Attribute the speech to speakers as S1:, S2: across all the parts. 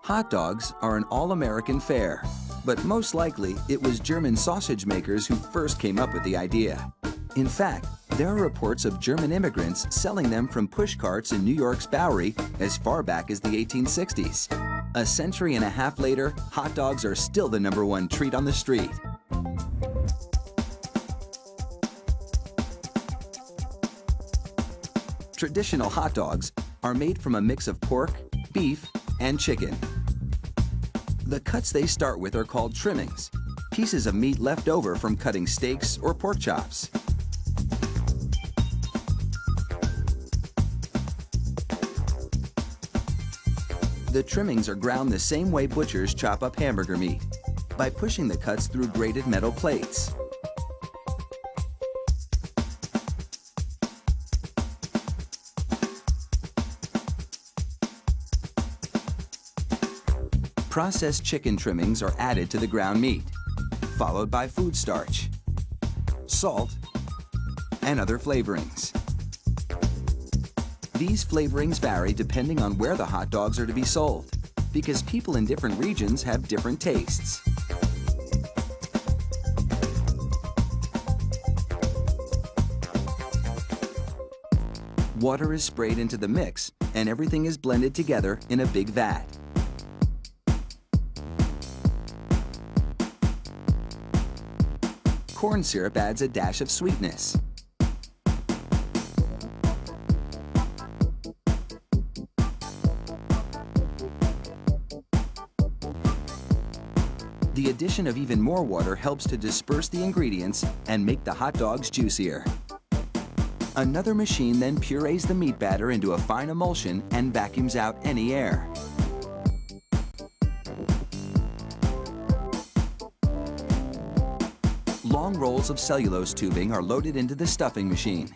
S1: Hot dogs are an all-American fare, but most likely it was German sausage makers who first came up with the idea. In fact, there are reports of German immigrants selling them from push carts in New York's Bowery as far back as the 1860s. A century and a half later, hot dogs are still the #1 treat on the street. Traditional hot dogs are made from a mix of pork, beef, and chicken. The cuts they start with are called trimmings, pieces of meat left over from cutting steaks or pork chops. The trimmings are ground the same way butchers chop up hamburger meat, by pushing the cuts through grated metal plates. Processed chicken trimmings are added to the ground meat, followed by food starch, salt, and other flavorings. These flavorings vary depending on where the hot dogs are to be sold, because people in different regions have different tastes. Water is sprayed into the mix, and everything is blended together in a big vat. Corn syrup adds a dash of sweetness. The addition of even more water helps to disperse the ingredients and make the hot dogs juicier. Another machine then purees the meat batter into a fine emulsion and vacuums out any air. Long rolls of cellulose tubing are loaded into the stuffing machine.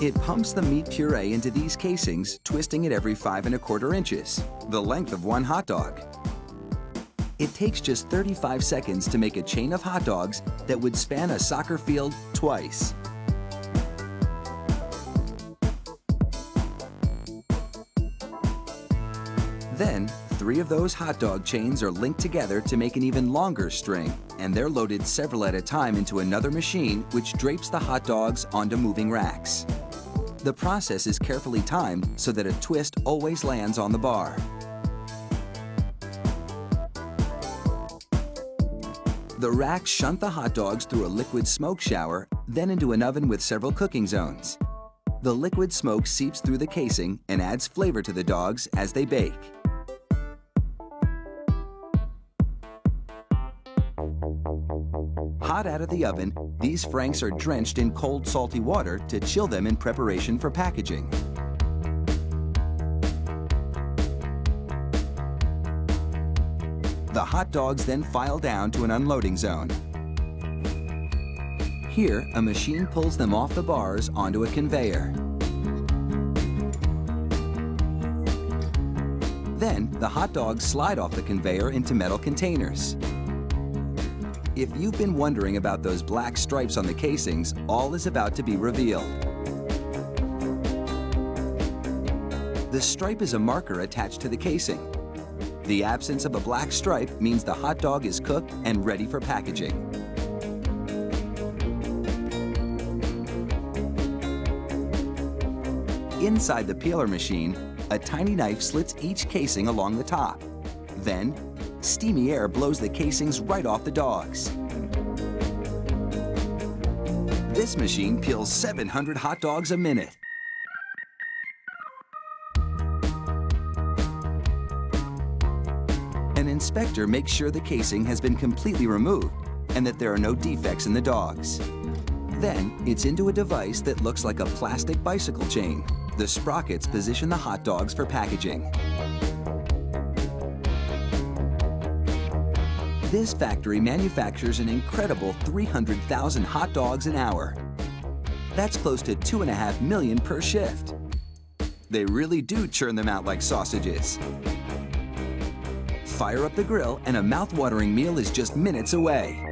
S1: It pumps the meat puree into these casings, twisting it every 5 1/4 inches, the length of one hot dog. It takes just 35 seconds to make a chain of hot dogs that would span a soccer field twice. Then, 3 of those hot dog chains are linked together to make an even longer string, and they're loaded several at a time into another machine which drapes the hot dogs onto moving racks. The process is carefully timed so that a twist always lands on the bar. The racks shunt the hot dogs through a liquid smoke shower, then into an oven with several cooking zones. The liquid smoke seeps through the casing and adds flavor to the dogs as they bake. Hot out of the oven, these franks are drenched in cold, salty water to chill them in preparation for packaging. The hot dogs then file down to an unloading zone. Here, a machine pulls them off the bars onto a conveyor. Then, the hot dogs slide off the conveyor into metal containers. If you've been wondering about those black stripes on the casings, all is about to be revealed. The stripe is a marker attached to the casing. The absence of a black stripe means the hot dog is cooked and ready for packaging. Inside the peeler machine, a tiny knife slits each casing along the top. Then, steamy air blows the casings right off the dogs. This machine peels 700 hot dogs a minute. An inspector makes sure the casing has been completely removed and that there are no defects in the dogs. Then, it's into a device that looks like a plastic bicycle chain. The sprockets position the hot dogs for packaging. This factory manufactures an incredible 300,000 hot dogs an hour. That's close to 2.5 million per shift. They really do churn them out like sausages. Fire up the grill and a mouth-watering meal is just minutes away.